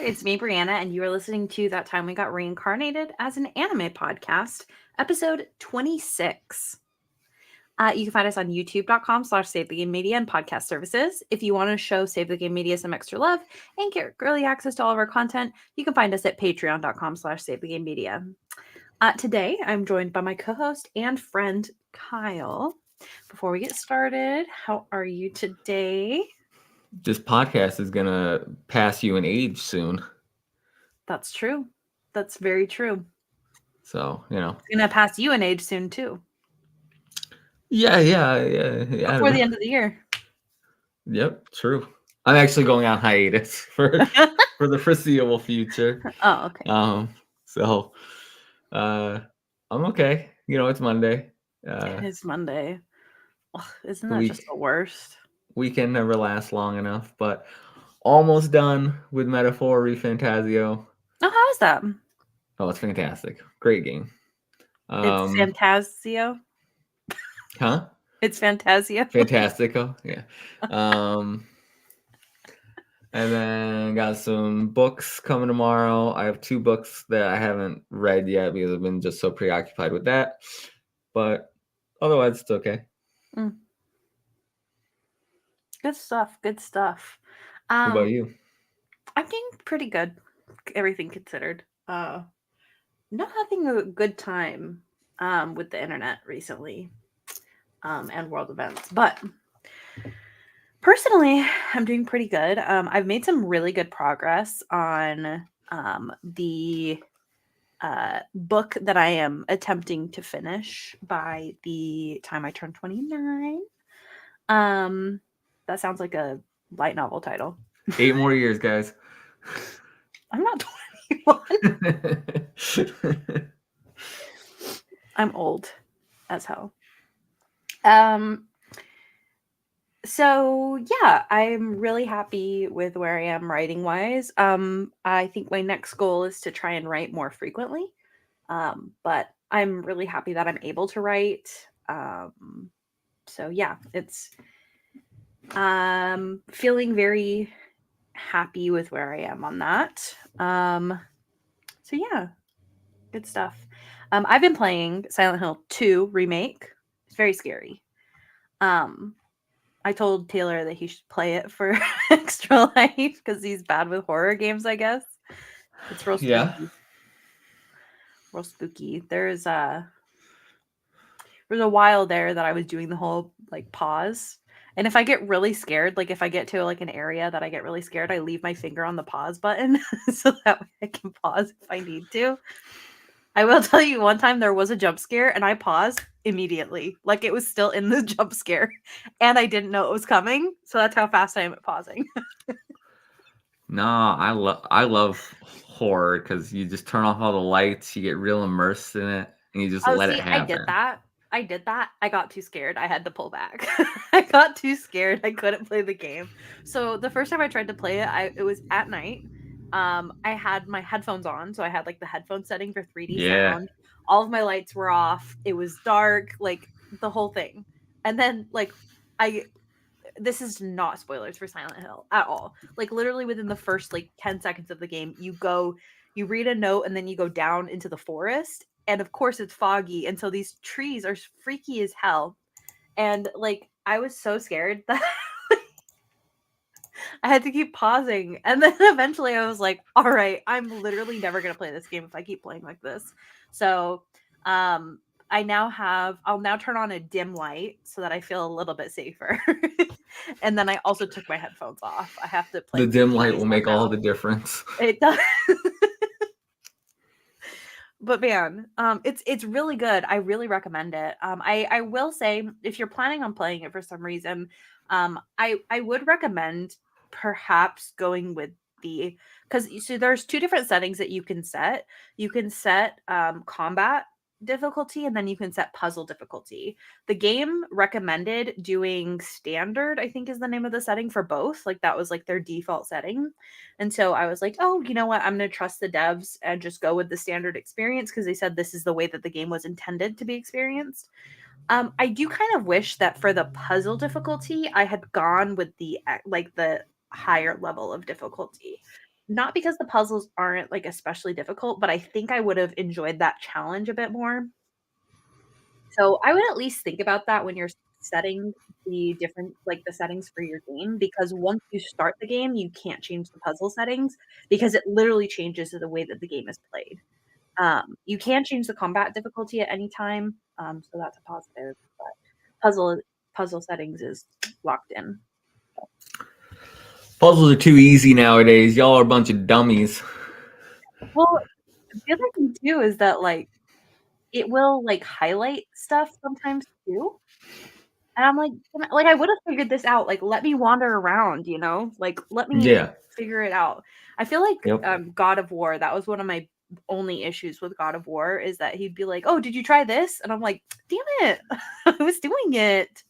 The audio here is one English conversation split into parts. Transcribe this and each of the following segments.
it's me, Breanna, and you are listening to That Time We Got Reincarnated as an Anime Podcast, episode 26. You can find us on youtube.com/Save the Game Media and podcast services. If you want to show Save the Game Media some extra love and get early access to all of our content, you can find us at patreon.com/Save the Game Media. Today, I'm joined by my co-host and friend, Kyle. Before we get started, how are you today? This podcast is going to pass you in age soon. That's true. That's very true. So, It's going to pass you in age soon, too. Yeah. Before the end of the year. Yep, true. I'm actually going on hiatus for the foreseeable future. Oh, okay. So, I'm okay. It's Monday. It's Monday. Ugh, isn't that just the worst? Weekend never lasts long enough, but almost done with Metaphor Refantasio. Oh, how is that? Oh, it's fantastic. Great game. It's Fantasio? Huh? It's Fantasio? Fantastico, yeah. And then got some books coming tomorrow. I have 2 books that I haven't read yet because I've been just so preoccupied with that. But otherwise, it's okay. Good stuff. Good stuff. What about you? I'm doing pretty good, everything considered. Not having a good time with the internet recently and world events, but personally, I'm doing pretty good. I've made some really good progress on the book that I am attempting to finish by the time I turn 29. That sounds like a light novel title. 8 more years, guys. I'm not 21. I'm old as hell. So yeah, I'm really happy with where I am writing wise. I think my next goal is to try and write more frequently. But I'm really happy that I'm able to write. So yeah, it's feeling very happy with where I am on that. So yeah, good stuff. I've been playing Silent Hill 2 remake. It's very scary. I told Taylor that he should play it for extra life because he's bad with horror games, I guess. It's real spooky. Yeah. Real spooky. There's a while there that I was doing the whole like pause. And if I get really scared, like if I get to like an area that I get really scared, I leave my finger on the pause button so that way I can pause if I need to. I will tell you, one time there was a jump scare and I paused immediately. Like it was still in the jump scare and I didn't know it was coming. So that's how fast I am at pausing. No, I love horror because you just turn off all the lights, you get real immersed in it, and you just let it happen. I did that. I got too scared. I had to pull back. I got too scared. I couldn't play the game. So the first time I tried to play it, it was at night. I had my headphones on, so I had like the headphone setting for 3D sound. All of my lights were off. It was dark, like the whole thing. And then like this is not spoilers for Silent Hill at all. Like literally within the first like 10 seconds of the game, you read a note and then you go down into the forest. And of course it's foggy. And so these trees are freaky as hell. And like, I was so scared that I had to keep pausing. And then eventually I was like, all right, I'm literally never going to play this game if I keep playing like this. So, I'll now turn on a dim light so that I feel a little bit safer. And then I also took my headphones off. I have to play. The dim light will make all the difference. It does. But man, it's really good. I really recommend it. I will say if you're planning on playing it for some reason, I would recommend perhaps going with because so there's 2 different settings that you can set. You can set combat difficulty and then you can set puzzle difficulty. The game recommended doing standard, I think is the name of the setting for both. Like that was like their default setting. And so I was like, oh, you know what? I'm going to trust the devs and just go with the standard experience because they said this is the way that the game was intended to be experienced. I do kind of wish that for the puzzle difficulty, I had gone with the higher level of difficulty. not because the puzzles aren't like especially difficult, but I think I would have enjoyed that challenge a bit more. So I would at least think about that when you're setting the different like the settings for your game, because once you start the game, you can't change the puzzle settings because it literally changes the way that the game is played. You can change the combat difficulty at any time, so that's a positive. But puzzle puzzle settings is locked in. Puzzles are too easy nowadays. Y'all are a bunch of dummies. Well, the other thing too is that like it will like highlight stuff sometimes too. And I'm like, I would have figured this out. Like, let me wander around, you know? Like, let me Yeah. figure it out. I feel like Yep. God of War, that was one of my only issues with God of War is that he'd be like, "Oh, did you try this?" And I'm like, "Damn it. I was doing it."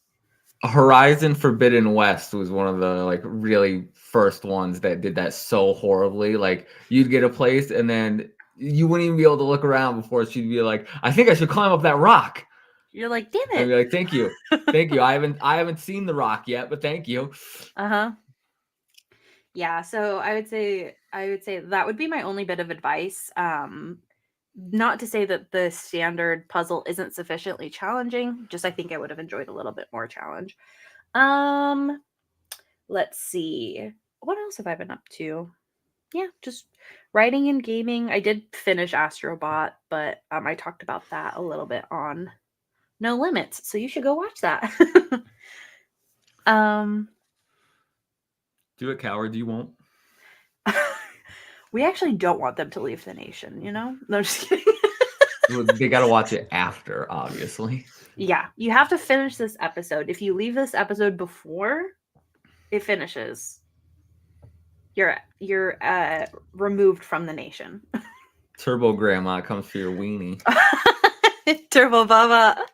Horizon Forbidden West was one of the like really first ones that did that so horribly. Like you'd get a place and then you wouldn't even be able to look around before she'd be like, "I think I should climb up that rock." You're like, "Damn And it." be like, "Thank you, thank you. I haven't seen the rock yet, but thank you." Uh-huh. Yeah, so I would say that would be my only bit of advice. Not to say that the standard puzzle isn't sufficiently challenging, just I think I would have enjoyed a little bit more challenge. Um, let's see. What else have I been up to? Yeah, just writing and gaming. I did finish Astrobot, but I talked about that a little bit on No Limits, so you should go watch that. um, Do it, coward. You won't. we actually don't want them to leave the nation, you know? No, just kidding. Well, they got to watch it after, obviously. Yeah, you have to finish this episode. If you leave this episode before it finishes, you're removed from the nation. Turbo Grandma comes for your weenie. Turbo Baba.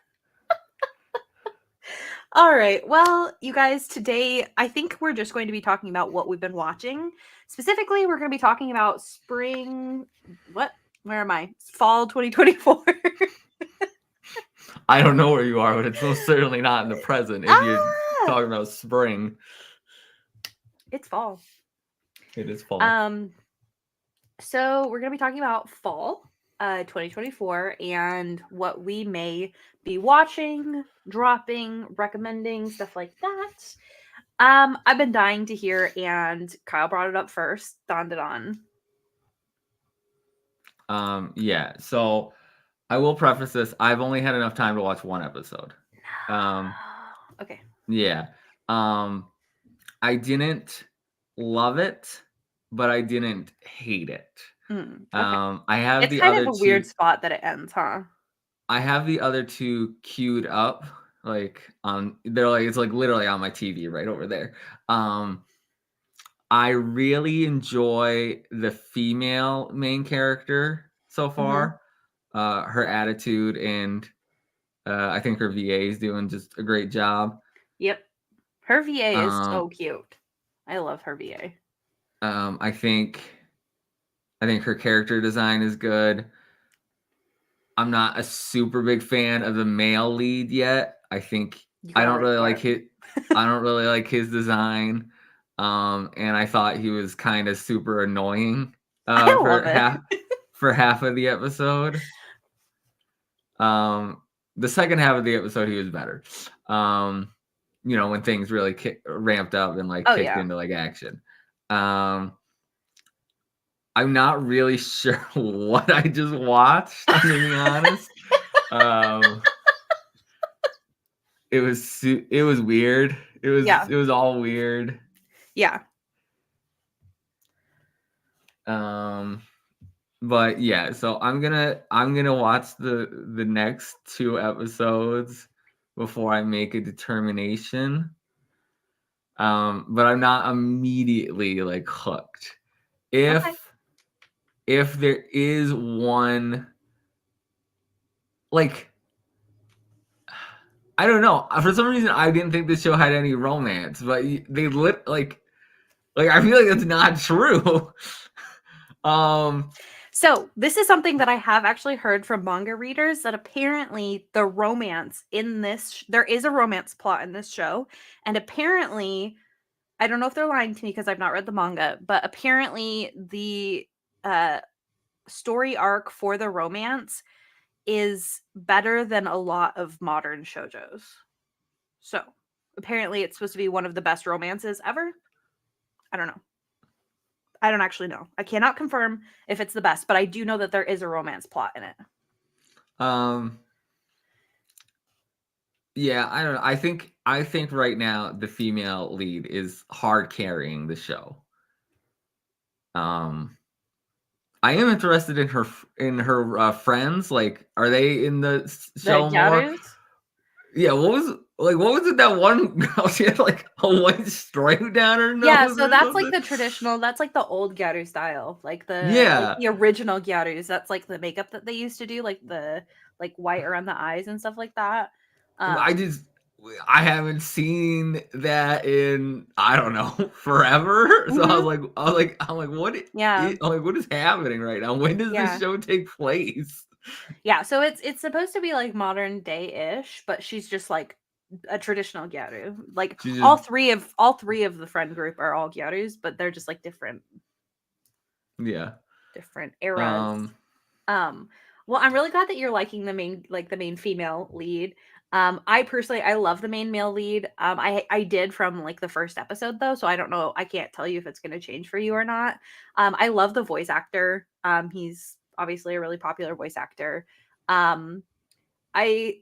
All right. Well, you guys, today I think we're just going to be talking about what we've been watching. Specifically, we're going to be talking about spring. What? Where am I? Fall 2024. I don't know where you are, but it's most certainly not in the present. If you're talking about spring, it's fall. it is fall. So we're going to be talking about fall 2024 and what we may be watching, dropping, recommending, stuff like that. I've been dying to hear, and Kyle brought it up first. Don did on. Yeah. So I will preface this. I've only had enough time to watch one episode. Okay. Yeah. I didn't love it, but I didn't hate it. Okay. I have It's the kind other of a two. weird spot that it ends, huh? I have the other two queued up, like on. They're like it's like literally on my TV right over there. I really enjoy the female main character so far. Her attitude and I think her VA is doing just a great job. Yep. Her VA is Um, so cute. I love her VA. I think her character design is good. I'm not a super big fan of the male lead yet. I think You I gotta don't like really like him. I don't really like his design. And I thought he was kind of super annoying I for love it. half of the episode. The second half of the episode he was better. When things really ramped up and like Oh kicked yeah. into like action. I'm not really sure what I just watched, I'm gonna be honest. It was weird. Yeah. It was all weird. Yeah. But yeah, so I'm gonna watch the next two episodes before I make a determination. But I'm not immediately like hooked. Okay. If there is one, like, I don't know. For some reason, I didn't think this show had any romance, but they like I feel like that's not true. So this is something that I have actually heard from manga readers that apparently the romance in this there is a romance plot in this show, and apparently I don't know if they're lying to me because I've not read the manga, but apparently the uh story arc for the romance is better than a lot of modern shoujos. So apparently it's supposed to be one of the best romances ever. I don't know. I don't actually know. I cannot confirm if it's the best, but I do know that there is a romance plot in it. Um, yeah, I don't know. I think right now the female lead is hard carrying the show. Um, I am interested in her friends. Like, are they in the The show more? Gyarus? Yeah, what was it that one girl, she had like a white string down her Yeah, nose so or that's like something? the traditional, that's like the old Gyaru style, like Yeah, the original Gyarus. That's like the makeup that they used to do, like the like white around the eyes and stuff like that. I Um, just I haven't seen that in I don't know forever. So mhm, I'm like yeah, I'm like what is happening right now? When does this yeah. show take place? Yeah, so it's supposed to be like modern day-ish, but she's just like a traditional Gyaru. Like She just all three of the friend group are all Gyarus, but they're just like yeah. different eras. Um Um, well, I'm really glad that you're liking the main female lead. I personally I love the main male lead. I did from like the first episode though, so I don't know. I can't tell you if it's going to change for you or not. I love the voice actor. He's obviously a really popular voice actor. Um, I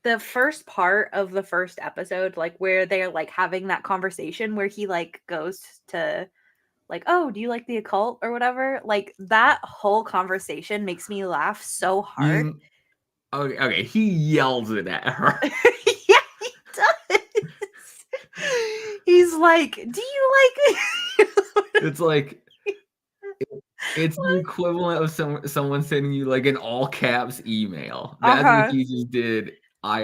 the first part of the first episode, like where they're like having that conversation where he like goes to like, "Oh, do you like the occult or whatever?" Like that whole conversation makes me laugh so hard. you okay, he yells it at her. Yeah, he does. He's like, "Do you like?" It's like it's the equivalent of someone sending you like an all caps email. Uh That's what huh. he just did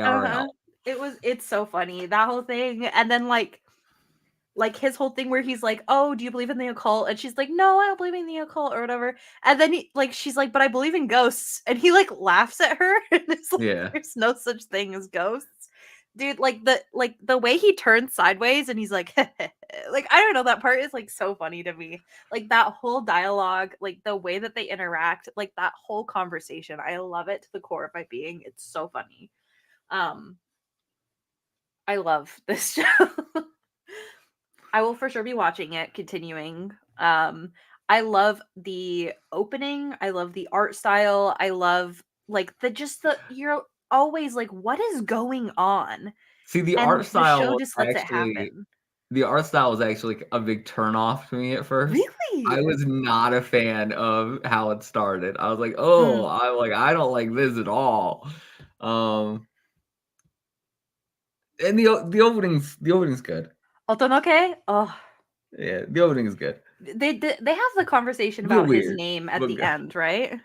Uh huh. IRL. It's so funny that whole thing, and then like his whole thing where he's like, "Oh, do you believe in the occult?" And she's like, "No, I don't believe in the occult or whatever." And then she's like, "But I believe in ghosts." And he like laughs at her and it's like, Yeah. "There's no such thing as ghosts." Dude, like the way he turns sideways and he's like, like I don't know, that part is like so funny to me. Like that whole dialogue, like the way that they interact, like that whole conversation. I love it to the core of my being. It's so funny. Um I love this show. I will for sure be watching it, continuing. I love the opening. I love the art style. I love like the you're always like, what is going on? See, And the show just lets it happen. the art style was actually a big turn off to me at first. I Really? was not a fan of how it started. I was like, Mm. "Oh, I don't like this at all." Um, and the opening's good. Otonoke? Oh, Yeah, the opening is good. they have the conversation A little about his weird, name at but the good. end, right?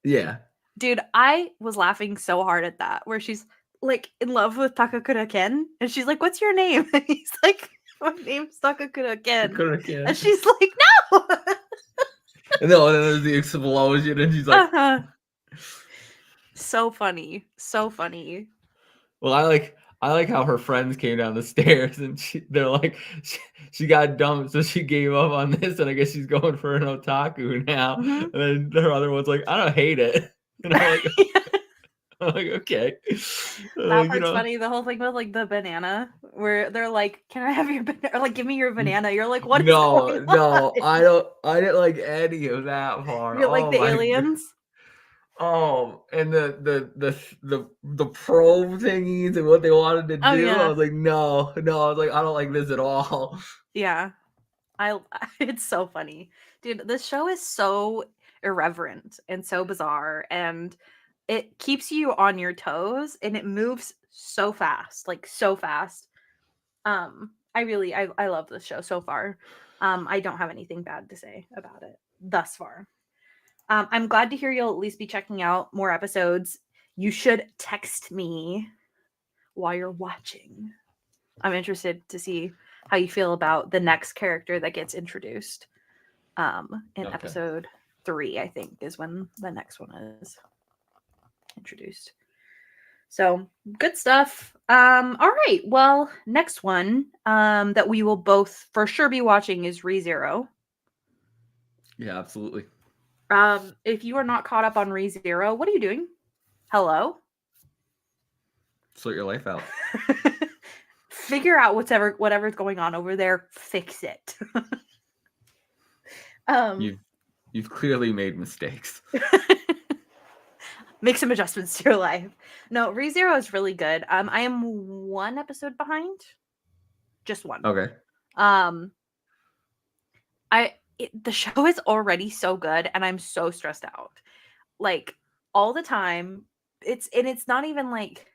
Yeah. Dude, I was laughing so hard at that, where she's like in love with Takakura Ken, and she's like, "What's your name?" And he's like, "My name's Takakura Ken," Coulda and Kid. she's like, "No." And then there's the explosion, and she's like, Uh-huh. So funny, so funny. well, I like how her friends came down the stairs and they're like she got dumped, so she gave up on this, and I guess she's going for an otaku now. Mhm. And then her other one's like, I don't hate it, and I'm like okay, That you part's know, funny. The whole thing with like the banana, where they're like, "Can I have your banana?" Or like, "Give me your n- banana." You're like, "What is no, going on?" no, I didn't like any of that part. You're like Oh the my god. aliens. Oh, and the probe thingies and what they wanted to Oh do, I yeah, was like, no, I was like, I don't like this at all. yeah. I it's so funny. Dude, this show is so irreverent and so bizarre and it keeps you on your toes and it moves so fast, like so fast. I love this show so far. I don't have anything bad to say about it thus far. I'm glad to hear you'll at least be checking out more episodes. You should text me while you're watching. I'm interested to see how you feel about the next character that gets introduced. In Okay. episode 3, I think, is when the next one is introduced. So good stuff. All right. Well, next one that we will both for sure be watching is ReZero. Yeah, absolutely. If you are not caught up on ReZero, what are you doing? Hello? Sort your life out. Figure out whatever's going on over there, fix it. um You've clearly made mistakes. Make some adjustments to your life. No, ReZero is really good. I am one episode behind. Just one. Okay. Um the show is already so good and I'm so stressed out. Like all the time. It's not even like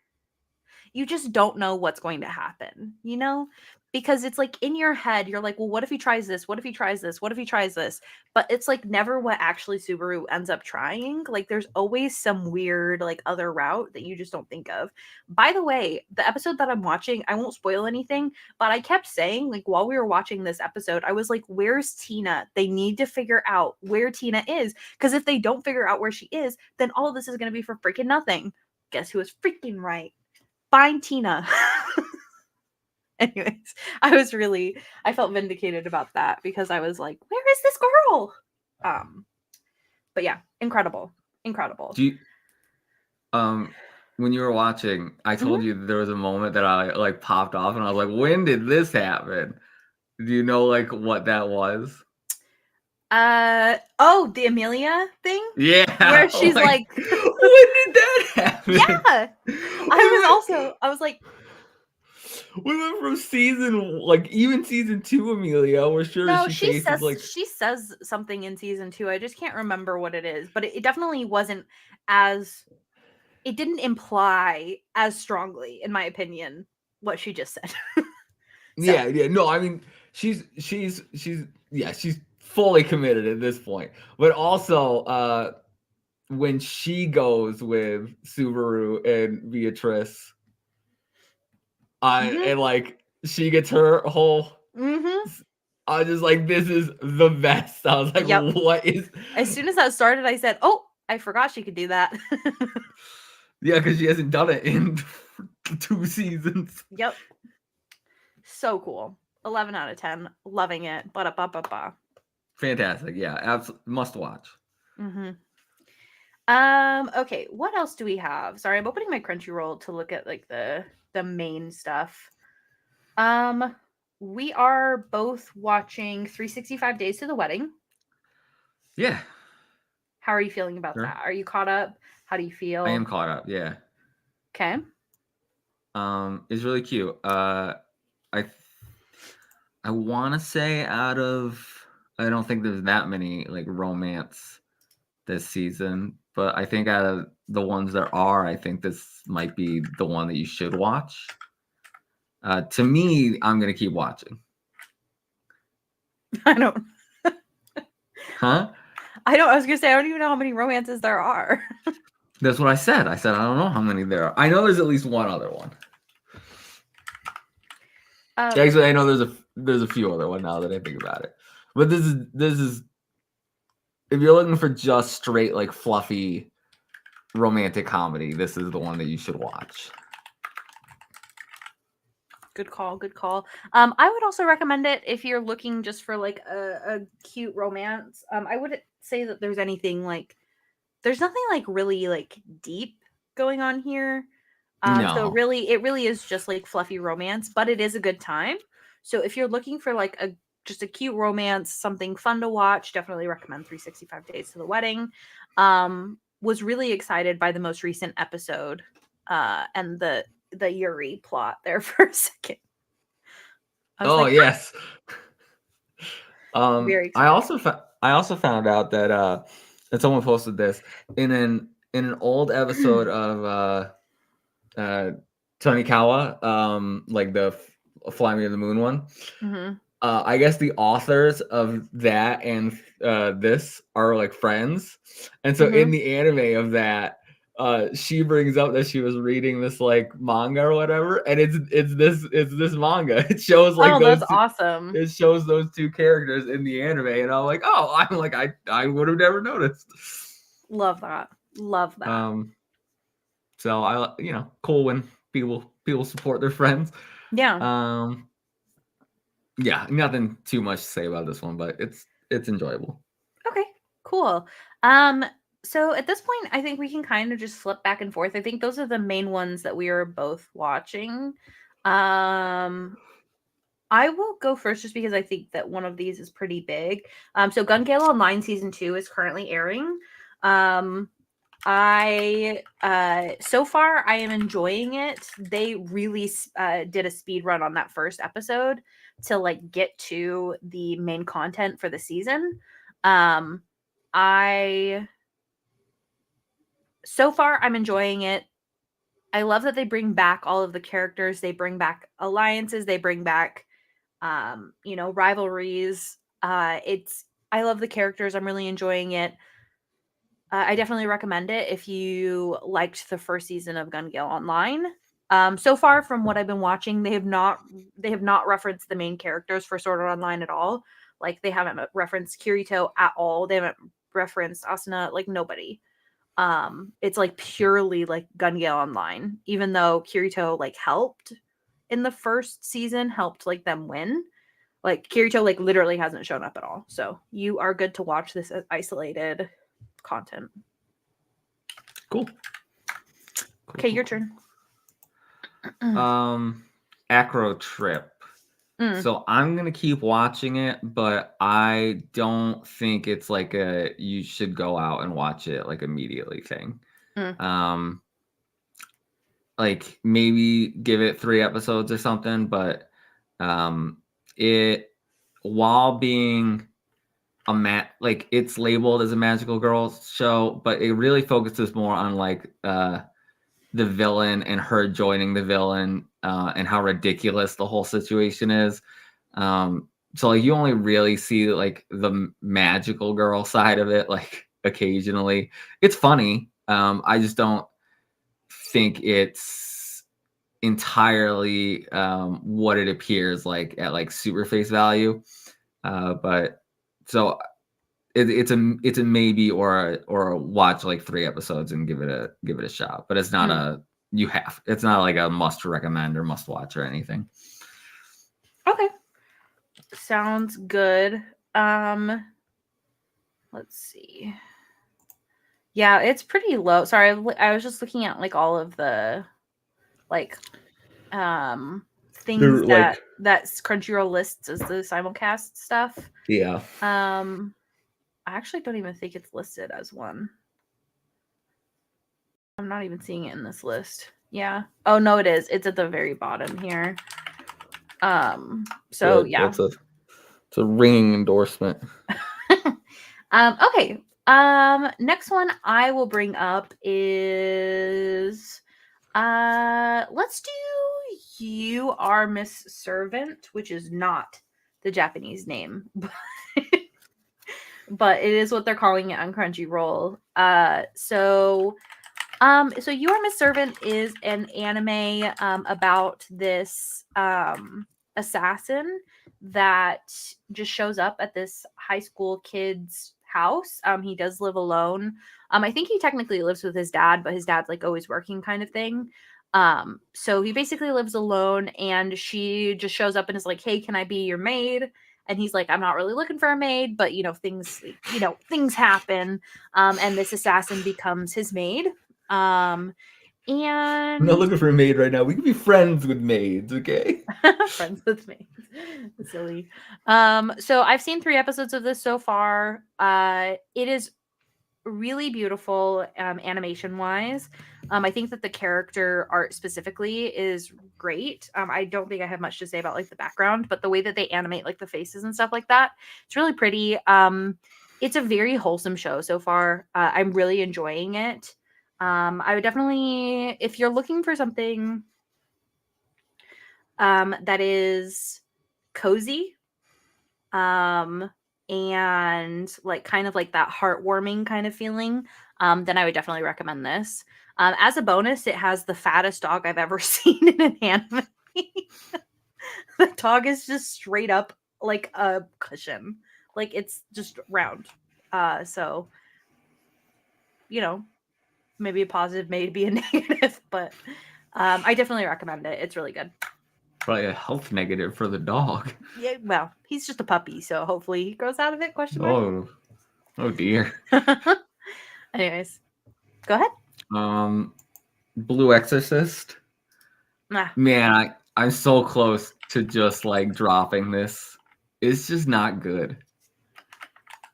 you just don't know what's going to happen, you know? Because it's like in your head, you're like, well, what if he tries this? What if he tries this? What if he tries this? But it's like never what actually Subaru ends up trying. Like there's always some weird, like other route that you just don't think of. By the way, the episode that I'm watching, I won't spoil anything, but I kept saying, like, while we were watching this episode, I was like, where's Tina? They need to figure out where Tina is. Because if they don't figure out where she is, then all of this is going to be for freaking nothing. Guess who was freaking right? Find Tina. Anyways, I felt vindicated about that because I was like, where is this girl? But yeah, incredible. Do you, when you were watching, I told Mhm. you there was a moment that I like popped off and I was like, when did this happen? Do you know like what that was? Oh, the Amelia thing? Yeah. Where she's Like, like, when did that happen? yeah. I was like, We went from season, like even season 2 Amelia, where sure no, she faces like, she says something in season 2. I just can't remember what it is, but it definitely wasn't as it didn't imply as strongly, in my opinion, what she just said. So yeah, no, I mean she's fully committed at this point. But also when she goes with Subaru and Beatrice, mhm. and like she gets her whole, Mhm. I was just like, this is the best. I was like, Yep. what is, As soon as that started, I said, "Oh, I forgot she could do that." yeah, because she hasn't done it in 2 seasons. Yep. So cool. 11 out of 10. Loving it. Ba ba ba ba. Fantastic. Yeah, absolutely must watch. Mhm. Okay, what else do we have? Sorry, I'm opening my Crunchyroll to look at like the main stuff. Um we are both watching 365 Days to the Wedding. Yeah, How are you feeling about sure. that? Are you caught up? How do you I am feel? caught up. Yeah. Okay. It's really cute. I I want to say out of, I don't think there's that many like romance this season, but I think out of the ones there are, I think this might be the one that you should watch. To me, I'm gonna keep watching. I don't Huh? I was gonna say I don't even know how many romances there are. That's what I said. I said I don't know how many there are. I know there's at least one other one. Actually, I know there's a few other one now that I think about it. But this is if you're looking for just straight like fluffy romantic comedy, this is the one that you should watch. Good call, good call. I would also recommend it if you're looking just for like a cute romance. I wouldn't say that there's anything like there's nothing like really like deep going on here. So No. it really is just like fluffy romance, but it is a good time. So if you're looking for like a just a cute romance, something fun to watch, definitely recommend 365 Days to the Wedding. Was really excited by the most recent episode and the Yuri plot there for a second. I was Oh like, yes. very excited. I also found out that someone posted this in an old episode of Tanikawa, like the Fly Me to the Moon one. Mhm. I guess the authors of that and this are like friends, and so in Mhm. the anime of that, she brings up that she was reading this like manga or whatever, and it's this manga. It shows like Oh, that's those two, awesome. it shows those two characters in the anime, and I'm like, oh, I'm like I would have never noticed. Love that. Love that. Um, So cool when people support their friends. Yeah. Yeah, nothing too much to say about this one, but it's enjoyable. Okay, cool. Um, so at this point, I think we can kind of just flip back and forth. I think those are the main ones that we are both watching. Um, I will go first just because I think that one of these is pretty big. So Gun Gale Online season 2 is currently airing. I so far I am enjoying it. They really did a speed run on that first episode to like get to the main content for the season. Um I so far I'm enjoying it. I love that they bring back all of the characters, they bring back alliances, they bring back rivalries. It's I love the characters. I'm really enjoying it. I definitely recommend it if you liked the first season of Gun Gale Online. So far, from what I've been watching, they have not referenced the main characters for Sword Art Online at all. Like they haven't referenced Kirito at all. They haven't referenced Asuna. Like nobody. It's like purely like Gun Gale Online. Even though Kirito like helped in the first season, helped like them win. Like Kirito like literally hasn't shown up at all. So you are good to watch this as isolated content. Cool. Okay, your turn. Acro Trip. So I'm gonna keep watching it, but I don't think it's like a you should go out and watch it like immediately thing. Like maybe give it 3 episodes or something, but it while being like it's labeled as a magical girls show, but it really focuses more on like the villain and her joining the villain and how ridiculous the whole situation is. So like you only really see like the magical girl side of it like occasionally. It's funny. I just don't think it's entirely what it appears like at like super face value. But so it's a maybe or a watch like 3 episodes and give it a shot. But it's not it's not like a must recommend or must watch or anything. Okay. Sounds good. Let's see. Yeah, it's pretty low. Sorry, I was just looking at like all of the like things They're that Crunchyroll lists as the simulcast stuff. Yeah. I actually don't even think it's listed as one. I'm not even seeing it in this list. Yeah. Oh no, it is. It's at the very bottom here. So Good. yeah. It's a ringing endorsement. Okay. Next one I will bring up is let's do You Are Miss Servant, which is not the Japanese name. But it is what they're calling it on Crunchyroll. So You Are Miss Servant is an anime about this assassin that just shows up at this high school kid's house. He does live alone. I think he technically lives with his dad, but his dad's like always working kind of thing. So he basically lives alone, and she just shows up and is like, "Hey, can I be your maid?" And he's like, "I'm not really looking for a maid, but things happen." And this assassin becomes his maid. And I'm not looking for a maid right now. We can be friends with maids, okay? friends with me. Silly. So I've seen 3 episodes of this so far. It is really beautiful animation wise. I think that the character art specifically is great. I don't think I have much to say about like the background, but the way that they animate like the faces and stuff like that, it's really pretty. It's a very wholesome show so far. I'm really enjoying it. I would definitely, if you're looking for something that is cozy, and like kind of like that heartwarming kind of feeling, then I would definitely recommend this. As a bonus, it has the fattest dog I've ever seen in an anime. The dog is just straight up like a cushion. Like it's just round. So, you know, maybe a positive, maybe a negative, but I definitely recommend it. It's really good. Probably a health negative for the dog. Yeah, well, he's just a puppy, so hopefully he grows out of it. Question mark. Oh dear. Anyways, go ahead. Blue Exorcist. Ah, Man, I'm so close to just like dropping this. It's just not good.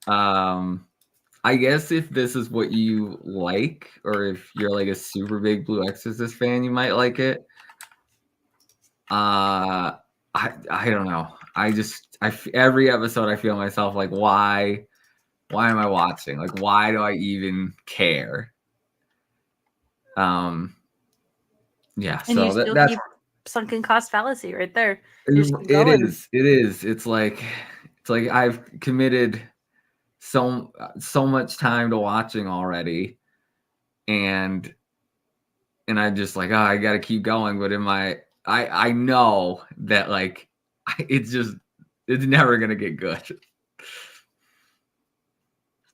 I guess if this is what you like, or if you're like a super big Blue Exorcist fan, you might like it. I don't know. Every episode I feel myself like, why am I watching? Like, why do I even care? Yeah. and you So still that's keep sunken cost fallacy right there. You just keep it going. is. It is. It's like I've committed so much time to watching already, and I'm just like, oh, I got to keep going. But I know that like it's never gonna get good.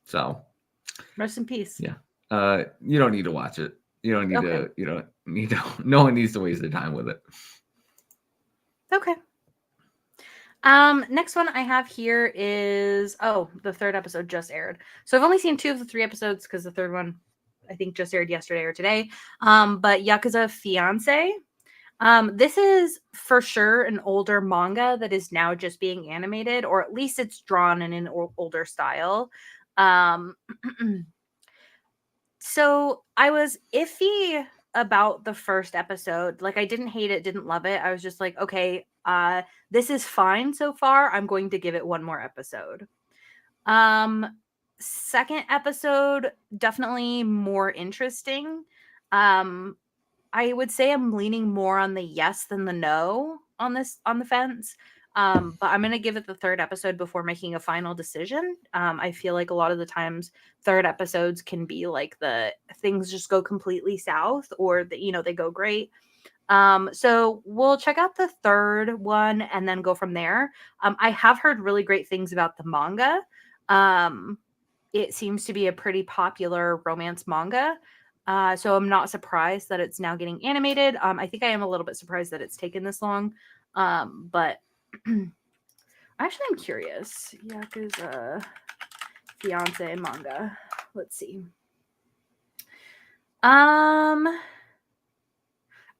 So Rest in peace. yeah, you don't need to watch it. You don't need Okay. to. You don't need to. No one needs to waste their time with it. Okay. Next one I have here is the third episode just aired. So I've only seen 2 of the 3 episodes because the third one I think just aired yesterday or today. But Yakuza Fiance. This is for sure an older manga that is now just being animated, or at least it's drawn in an older style. Um, so I was iffy about the first episode. Like I didn't hate it, didn't love it. I was just like, okay, this is fine so far. I'm going to give it one more episode. Um, Second episode definitely more interesting. Um, I would say I'm leaning more on the yes than the no on the fence. But I'm gonna give it the third episode before making a final decision. I feel like a lot of the times third episodes can be like the things just go completely south, or they go great. So we'll check out the third one and then go from there. I have heard really great things about the manga. Um, it seems to be a pretty popular romance manga. So I'm not surprised that it's now getting animated. I think I am a little bit surprised that it's taken this long. But actually, I'm curious. Yakuza Fiance manga. Let's see.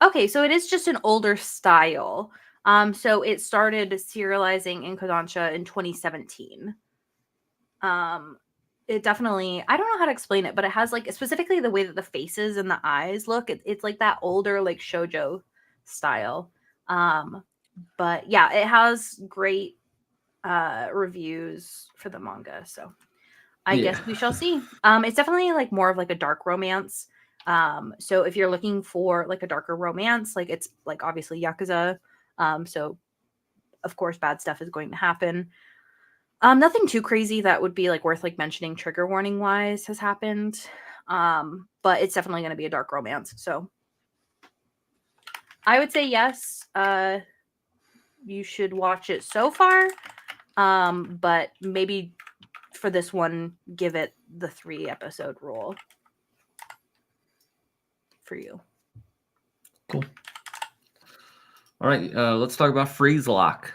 Okay, so it is just an older style. So it started serializing in Kodansha in 2017. It definitely, I don't know how to explain it, but it has like specifically the way that the faces and the eyes look. It's like that older like shojo style. But yeah, it has great reviews for the manga. So I Yeah. guess we shall see. It's definitely like more of like a dark romance. So if you're looking for like a darker romance, like it's like obviously Yakuza. So of course bad stuff is going to happen. Nothing too crazy that would be like worth like mentioning trigger warning wise has happened. But it's definitely going to be a dark romance. So I would say yes. You should watch it so far. But maybe for this one, give it the 3 episode rule for you. Cool. All right, let's talk about Freeze Lock.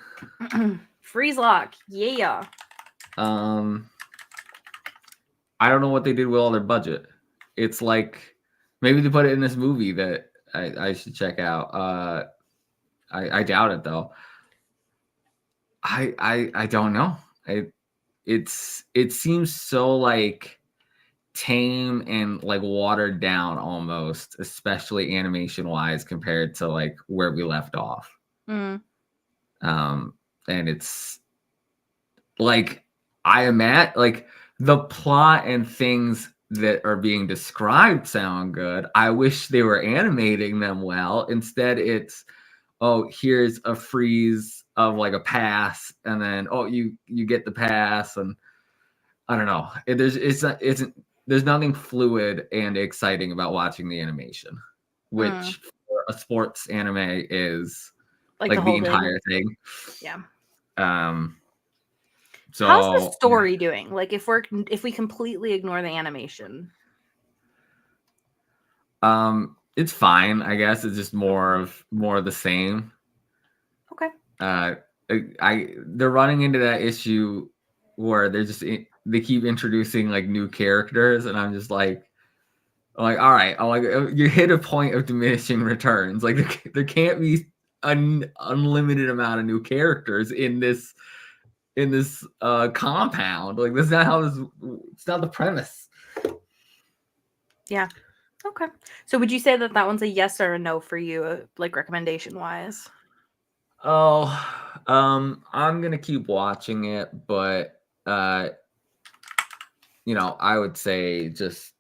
Freeze Lock, yeah. I don't know what they did with all their budget. It's like maybe they put it in this movie that I should check out. I doubt it though. I don't know. It seems so like tame and like watered down almost, especially animation wise compared to like where we left off. Mm. And it's like I am at like the plot and things that are being described sound good. I wish they were animating them well. Instead, it's here's a freeze of like a pass, and then you get the pass, and I don't know. There's nothing fluid and exciting about watching the animation, which for a sports anime is like the entire thing. Yeah. So how's the story doing? Like if we completely ignore the animation. It's fine, I guess. It's just more of the same. Okay. Uh, they're running into that issue where they keep introducing like new characters, and I'm just like, all right, I'm like, you hit a point of diminishing returns. Like there can't be an unlimited amount of new characters in this compound. Like that's not how this. It's not the premise. Yeah. Okay. So would you say that that one's a yes or a no for you, like recommendation wise? Oh, I'm gonna keep watching it, but I would say just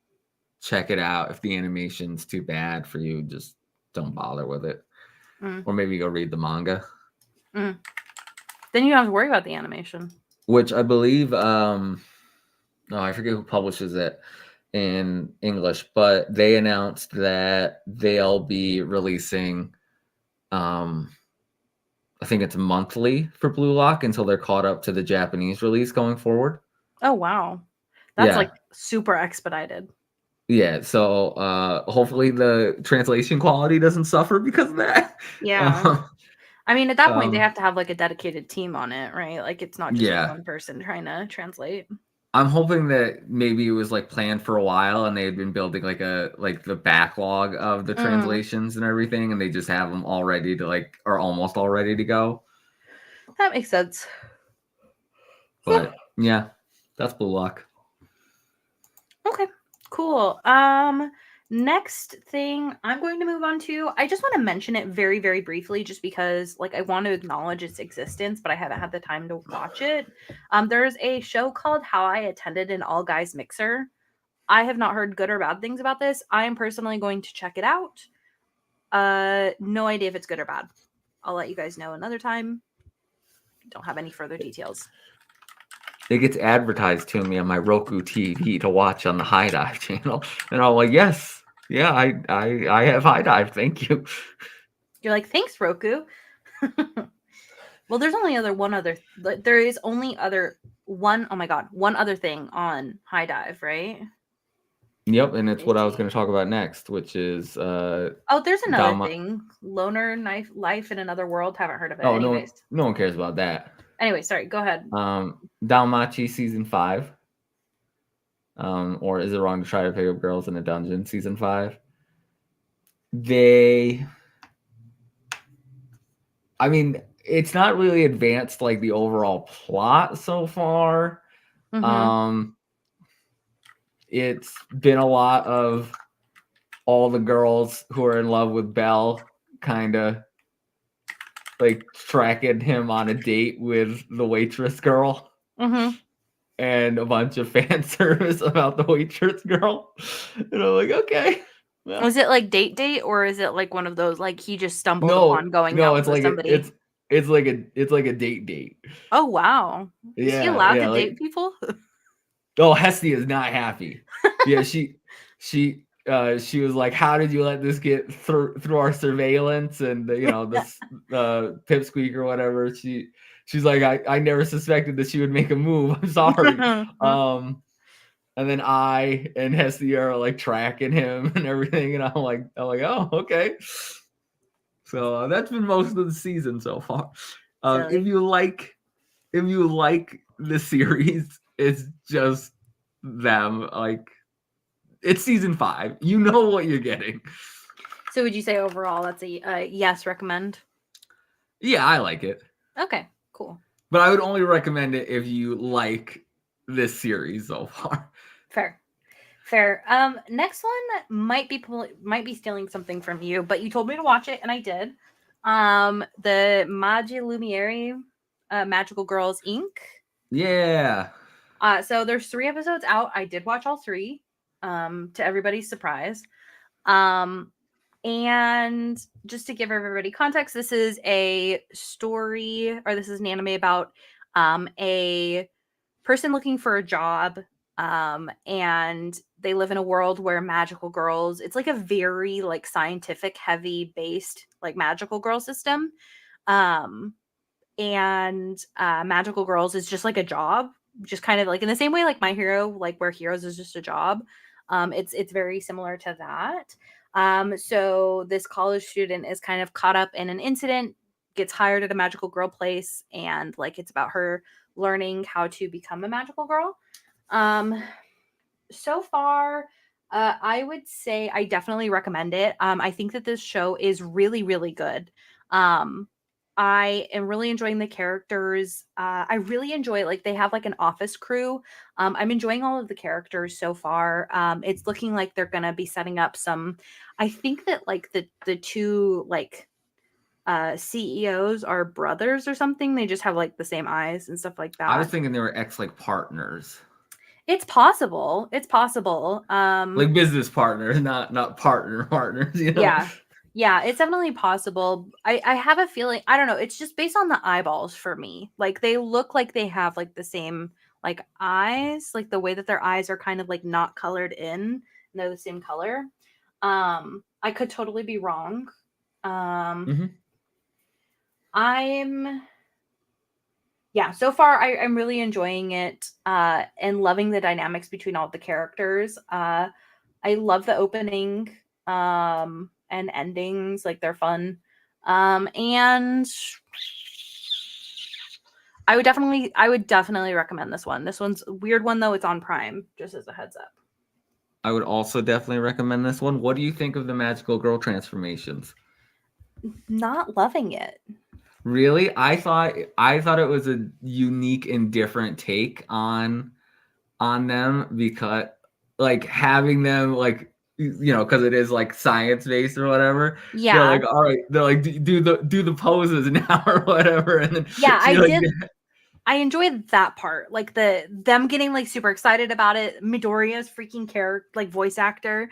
check it out. If the animation's too bad for you, just don't bother with it, Mm. or maybe go read the manga, Mm. Then you don't have to worry about the animation. which I believe. Oh, I forget who publishes it in English, but they announced that they'll be releasing. I think it's monthly for Blue Lock until they're caught up to the Japanese release going forward. Oh wow. That's Yeah. like super expedited. Yeah, so hopefully the translation quality doesn't suffer because of that. Yeah. Um, I mean, at that point, they um, have to have like a dedicated team on it, right? Like it's not just like yeah, one person trying to translate. I'm hoping that maybe it was like planned for a while and they had been building like the backlog of the Mm, translations and everything, and they just have them all ready to or almost all ready to go. that makes sense. But yeah, that's Blue Lock. Okay, cool. Next thing I'm going to move on to, I just want to mention it very, very briefly, just because like I want to acknowledge its existence, but I haven't had the time to watch it. There's a show called How I Attended an All Guys Mixer. I have not heard good or bad things about this. I am personally going to check it out. No idea if it's good or bad. I'll let you guys know another time. Don't have any further details. It gets advertised to me on my Roku TV to watch on the High Dive channel, and I'm like, yes, yeah, I have High Dive, thank you. You're like, thanks, Roku. Well, there's only there is only other one, oh my god, one other thing on High Dive, right? Yep, and it's what I was going Itchy. to talk about next, which is Oh, there's another Dalma. thing. Loner Knife Life in Another World. Haven't heard of it. Oh, no, Anyways. no one cares about that. Anyway, sorry, go ahead. Dalmachi season 5. Or is it wrong to try to pick up girls in a dungeon? Season 5. I mean, it's not really advanced like the overall plot so far. Mm-hmm. It's been a lot of all the girls who are in love with Belle kind of like tracking him on a date with the waitress girl. Mm-hmm. And a bunch of fan service about the waitress girl. And I'm like, okay. Well, Is it like date or is it like one of those like he just stumbled no, upon going no, out it's with like somebody? it's like a date. Oh wow. Is he Yeah, allowed yeah, to like date people? oh, Hestia is not happy. Yeah, she was like, how did you let this get through our surveillance? And this pipsqueak or whatever. She's like, I never suspected that she would make a move. I'm sorry. And then I and Hestia are like tracking him and everything, and I'm like, oh, okay. So that's been most of the season so far. If Silly. you like the series, it's just them. Like it's season 5. You know what you're getting. So would you say overall that's a yes recommend? Yeah, I like it, Okay, cool. but I would only recommend it if you like this series so far. Fair. Fair. Next one might be stealing something from you, but you told me to watch it and I did. The Magi Lumiere Magical Girls Inc. Yeah. So there's 3 episodes out. I did watch all 3. To everybody's surprise. And just to give everybody context, this is a story, or this is an anime about a person looking for a job, and they live in a world where magical girls, it's like a very like scientific heavy based like magical girl system. um and Magical Girls is just like a job, just kind of like in the same way like My Hero, like where Heroes is just a job. It's very similar to that. So this college student is kind of caught up in an incident, gets hired at a magical girl place, and like it's about her learning how to become a magical girl. Um, so far, I would say I definitely recommend it. I think that this show is really, really good. Um, I am really enjoying the characters. I really enjoy like they have like an office crew. I'm enjoying all of the characters so far. It's looking like they're gonna be setting up some. I think that like the two like CEOs are brothers or something. They just have like the same eyes and stuff like I was that. thinking they were ex like partners, It's possible. It's possible. like business partners, not partners. You know. Yeah. Yeah, it's definitely possible. I have a feeling, I don't know, it's just based on the eyeballs for me. Like they look like they have like the same like eyes, like the way that their eyes are kind of like not colored in, and they're the same color. I could totally be wrong. Um Hmm. I'm yeah, so far I'm really enjoying it and loving the dynamics between all the characters. I love the opening and endings, like they're fun. And I would definitely recommend this one. This one's a weird one though, it's on Prime, just as a heads up. I would also definitely recommend this one. What do you think of the magical girl transformations? Not loving it. Really, I thought it was a unique and different take on them because like having them like because it is like science based or whatever. They're Yeah. like, all right, they're like do the poses now or whatever, and Yeah, then I she like did I enjoyed that part. Like them getting like super excited about it. Midoriya's freaking character like voice actor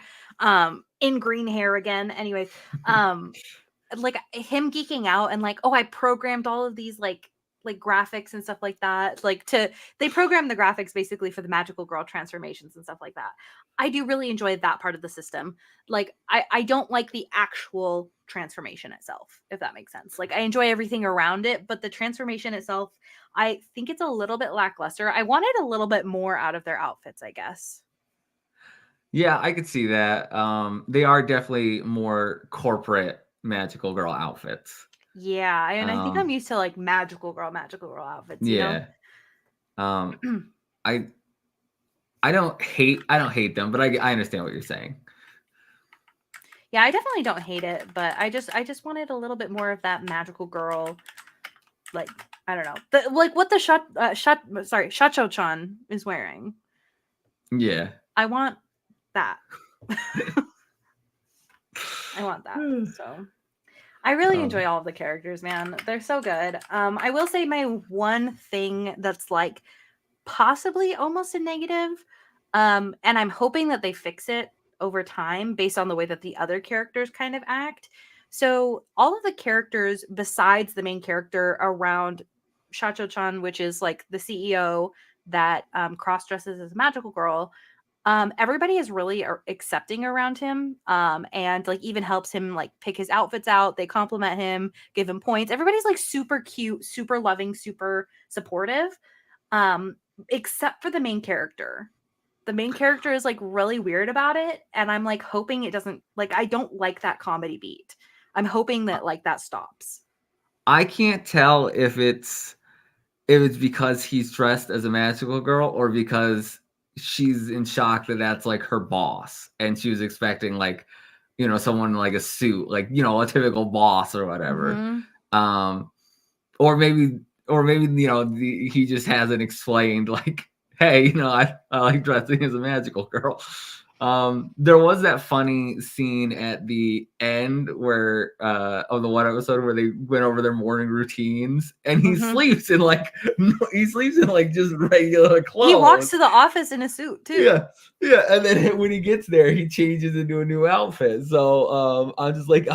in green hair again. Anyways, um like him geeking out and like, oh, I programmed all of these like graphics and stuff like that. Like to they programmed the graphics basically for the magical girl transformations and stuff like that. I do really enjoy that part of the system. Like I don't like the actual transformation itself, if that makes sense. Like I enjoy everything around it, but the transformation itself, I think it's a little bit lackluster. I wanted a little bit more out of their outfits, I guess. yeah, I could see that. They are definitely more corporate magical girl outfits. Yeah, and I think I'm Um, used to like magical girl outfits, you know? yeah. Um, I I don't hate them, but I understand what you're saying. Yeah, I definitely don't hate it, but I just wanted a little bit more of that magical girl, like I don't know, like what the Shacho-chan is wearing. Yeah. I want that. I want that. So I really Um, enjoy all of the characters, man. They're so good. I will say my one thing that's like possibly almost a negative, and I'm hoping that they fix it over time based on the way that the other characters kind of act. So all of the characters besides the main character around Shacho-chan, which is like the CEO that cross dresses as a magical girl, everybody is really accepting around him, and like even helps him like pick his outfits out. They compliment him, give him points. Everybody's like super cute, super loving, super supportive, um except for the main character. The main character is like really weird about it, and I'm like hoping it doesn't, like I don't like that comedy beat. I'm hoping that like that stops. I can't tell if it's because he's dressed as a magical girl or because she's in shock that that's like her boss and she was expecting like someone like a suit, like a typical boss or whatever. Mhm. um or maybe he just hasn't explained like, hey, I like dressing as a magical girl. There was that funny scene at the end where of the one episode where they went over their morning routines and he Mhm. sleeps in like he sleeps in like just regular He walks clothes. to the office in a suit too. Yeah, yeah, and then when he gets there, he changes into a new outfit. So I'm like,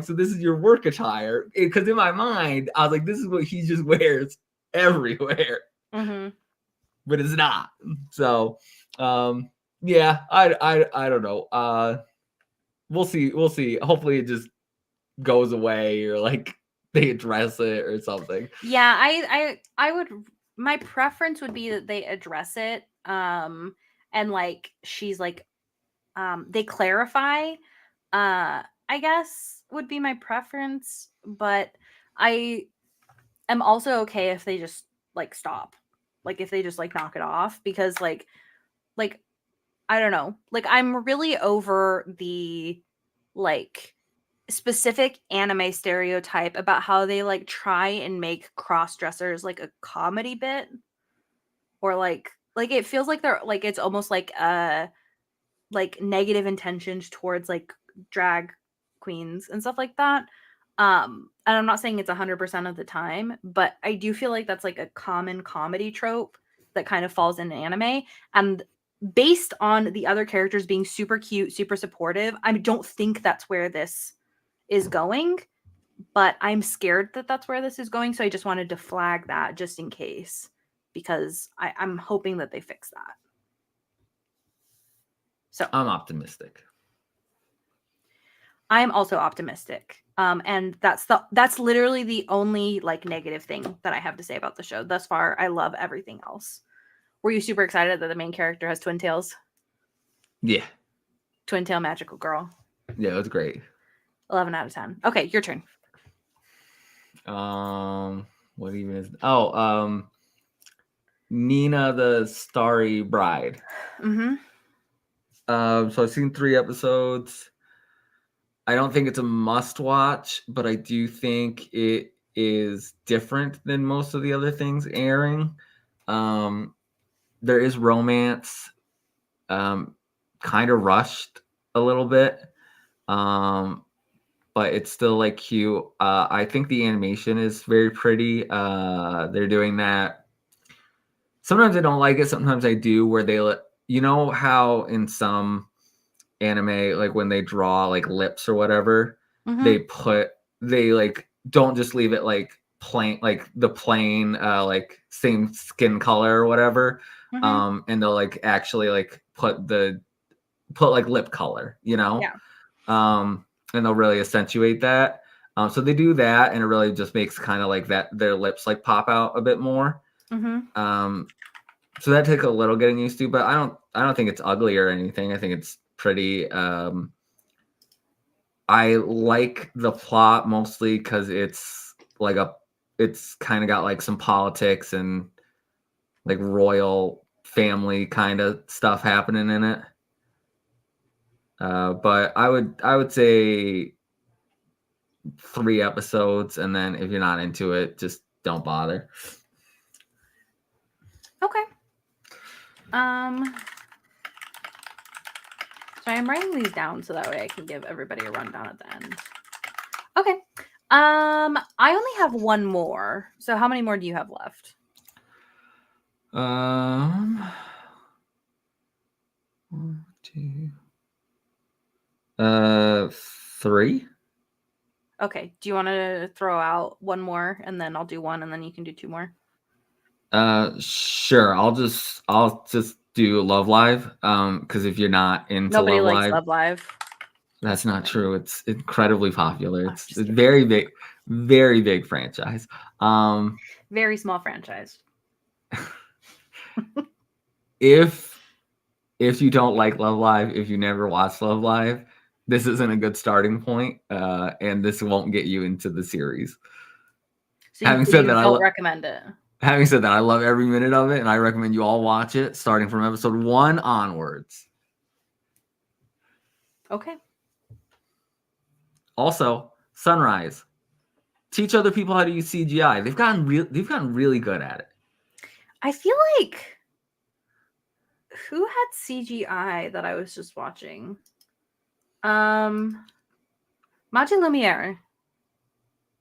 so this is your work attire? Because in my mind, I was like, this is what he just wears everywhere, Mhm. but it's not. So, yeah, I don't know. We'll see. We'll see. Hopefully, it just goes away or like they address it or something. Yeah, I would, my preference would be that they address it, and like she's like they clarify, I guess would be my preference, but I am also okay if they just like stop. Like if they just like knock it off because like I don't know. Like I'm really over the like specific anime stereotype about how they like try and make cross dressers like a comedy bit or like it feels like they're like it's almost like negative intentions towards like drag queens and stuff like that. And I'm not saying it's 100% of the time, but I do feel like that's like a common comedy trope that kind of falls in anime. And based on the other characters being super cute, super supportive, I don't think that's where this is going, but I'm scared that that's where this is going. So I just wanted to flag that just in case because I'm hoping that they fix that. So I'm optimistic. I'm also optimistic. And that's literally the only like negative thing that I have to say about the show thus far. I love everything else. Were you super excited that the main character has twin tails? Yeah. Twin tail magical girl. Yeah, it was great. 11 out of 10. Okay, your turn. What even is Nina the Starry Bride. Mm-hmm. So I've seen 3 episodes. I don't think it's a must watch, but I do think it is different than most of the other things airing. There is romance, kind of rushed a little bit, but it's still like cute. I think the animation is very pretty. They're doing that. Sometimes I don't like it. Sometimes I do. Where they let you know how in some anime, like when they draw like lips or whatever, Mm-hmm. they like don't just leave it like plain, like the plain like same skin color or whatever. Mm-hmm. And they'll like actually like put like lip color, you know? Yeah. And they'll really accentuate that. So they do that, and it really just makes kind of like that their lips like pop out a bit more. Mm-hmm. So that took a little getting used to, but I don't think it's ugly or anything. I think it's pretty. I like the plot mostly because it's kind of got like some politics and like royal family kind of stuff happening in it. But I would say 3 episodes, and then if you're not into it, just don't bother. Okay. So I'm writing these down so that way I can give everybody a rundown at the end. Okay. I only have one more. So how many more do you have left? 1, 2, 3. Okay. Do you want to throw out one more and then I'll do one and then you can do 2 more? Sure. I'll just do Love Live. Because if you're not into Nobody Love likes Live, Love Live. that's not true. It's incredibly popular. I'm It's just kidding. very big franchise. Very small franchise. If you don't like Love Live, if you never watched Love Live, this isn't a good starting point, and this won't get you into the series. So Having said you that, don't recommend it. having said that, I love every minute of it, and I recommend you all watch it, starting from episode 1 onwards. Okay. Also, Sunrise. Teach other people how to use CGI. They've gotten really good at it. I feel like who had CGI that I was just watching? Mate Lumiere.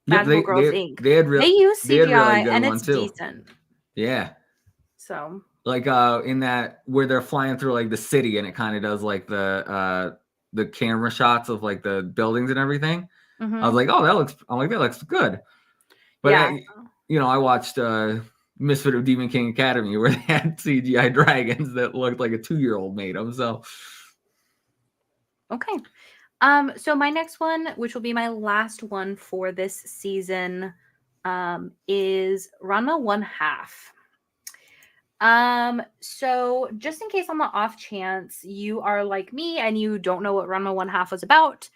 Yep, Magical Girls Inc. they had use they had really CGI good and one it's too. decent. Yeah. So Like in that where they're flying through like the city, and it kind of does like the camera shots of like the buildings and everything. I was like, oh, that looks good. But yeah. I watched Misfit of Demon King Academy where they had CGI dragons that looked like a 2-year-old made them. So Okay. So my next one, which will be my last one for this season, is Ranma 1/2. So just in case on the off chance you are like me and you don't know what Ranma One Half was about,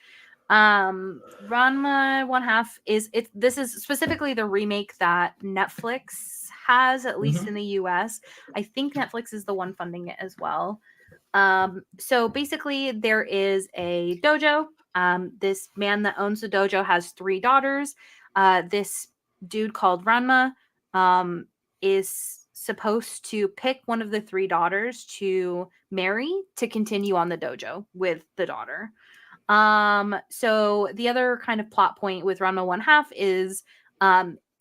Ranma One Half is it. This is specifically the remake that Netflix has, at least in Mm-hmm. the US. I think Netflix is the one funding it as well. So basically, there is a dojo. This man that owns the dojo has three daughters. This dude called Ranma is supposed to pick one of the three daughters to marry to continue on the dojo with the daughter. So the other kind of plot point with Ranma One Half is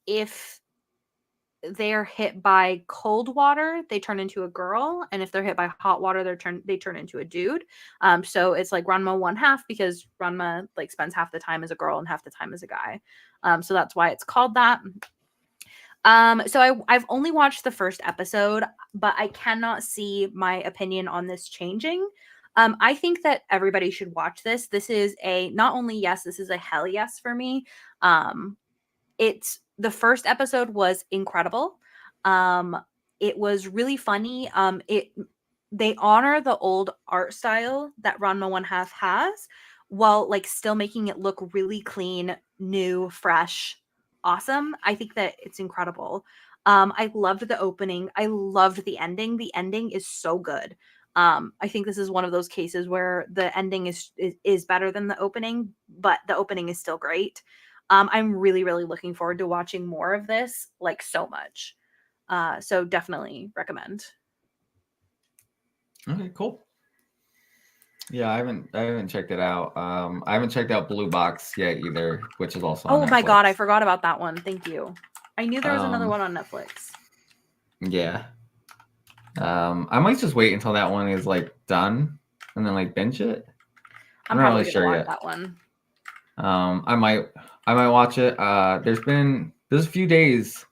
if they're hit by cold water, they turn into a girl, and if they're hit by hot water, they turn into a dude. So it's like Ranma One Half because Ranma like spends half the time as a girl and half the time as a guy. So that's why it's called that. So I've only watched the first episode, but I cannot see my opinion on this changing. I think that everybody should watch this. This is a not only yes, this is a hell yes for me. It's the first episode was incredible. Um, it was really funny. It they honor the old art style that Ranma One Half has, while like still making it look really clean, new, fresh, awesome. I think that it's incredible. I loved the opening. I loved the ending. The ending is so good. I think this is one of those cases where the ending is better than the opening, but the opening is still great. I'm really, really looking forward to watching more of this, like so much. So definitely recommend. Okay, cool. Yeah, I haven't checked it out. I haven't checked out Blue Box yet either, which is also on Oh my god, I Netflix. forgot about that one. Thank you. I knew there was another Um, one on Netflix. yeah. I might just wait until that one is like done and then like binge it. I'm I'm not probably really gonna sure watch yet. that one. I might watch it. There's a few days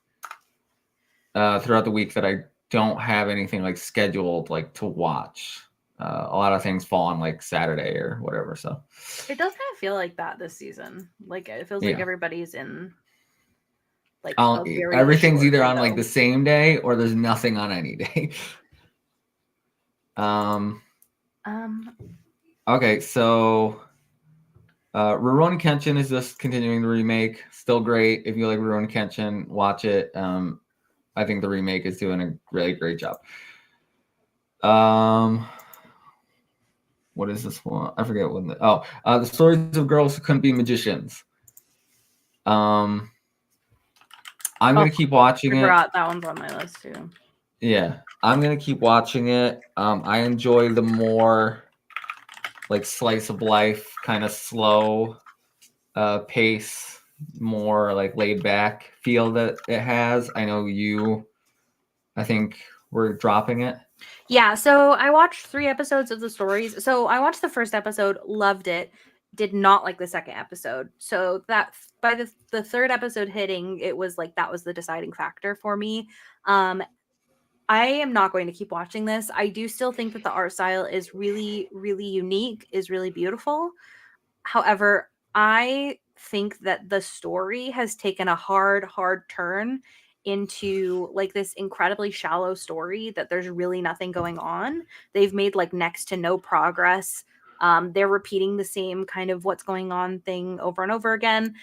throughout the week that I don't have anything like scheduled like to watch. A lot of things fall on like Saturday or whatever. So It does kind of feel like that this season. Like it feels like yeah, everybody's in like a very everything's short either on like window. the same day or there's nothing on any day. um. Um, Okay, so Rurouni Kenshin is just continuing the remake. Still great. If you like Rurouni Kenshin, watch it. I think the remake is doing a really great job. What is this one? I forget what. The stories of girls who couldn't be magicians. I'm oh, gonna keep watching I it. forgot that one's on my list too. Yeah, I'm gonna keep watching it. I enjoy the more like slice of life, kind of slow pace, more like laid back feel that it has. I know I think we're dropping it. Yeah, so I watched 3 episodes of the stories. So I watched the first episode, loved it, did not like the second episode. So that by the third episode hitting, it was like that was the deciding factor for me. Um I am not going to keep watching this. I do still think that the art style is really, really unique, is really beautiful. However, I think that the story has taken a hard, hard turn into like this incredibly shallow story that there's really nothing going on. They've made like next to no progress. They're repeating the same kind of what's going on thing over and over again.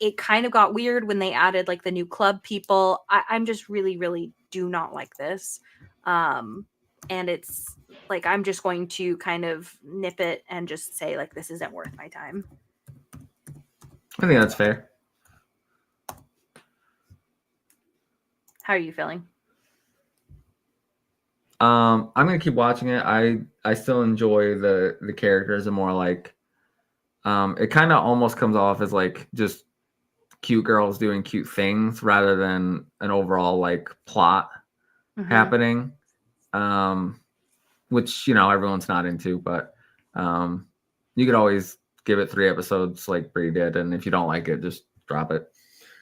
It kind of got weird when they added like the new club people. I'm just really, really do not like this. And it's like I'm just going to kind of nip it and just say like this isn't worth my time. I think that's fair. How are you feeling? I'm gonna keep watching it. I still enjoy the characters and more like it kind of almost comes off as like just cute girls doing cute things rather than an overall like plot Mm-hmm. happening. Um, which everyone's not into, but you could always give it 3 episodes like Bree did, and if you don't like it, just drop it.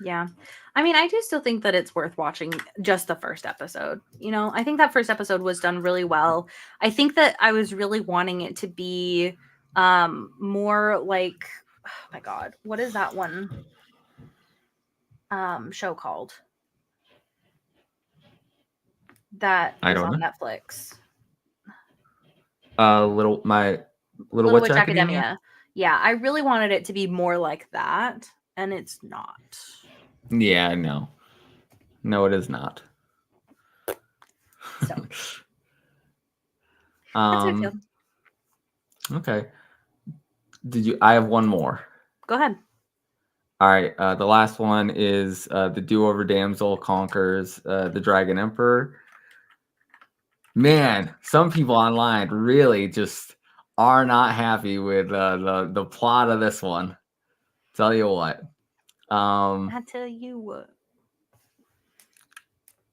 Yeah. I mean, I do still think that it's worth watching just the first episode. I think that first episode was done really well. I think that I was really wanting it to be more like oh my god, what is that one show called? that I is don't on know. Netflix. My Little Little Witch Witch Academia. Academia. Yeah, I really wanted it to be more like that, and it's not. Yeah, no, it is not. So that's how I feel. Okay. I have one more. Go ahead. All right. The last one is the Do-Over Damsel conquers the Dragon Emperor. Man, some people online really just are not happy with the plot of this one. Tell you what. I tell you what.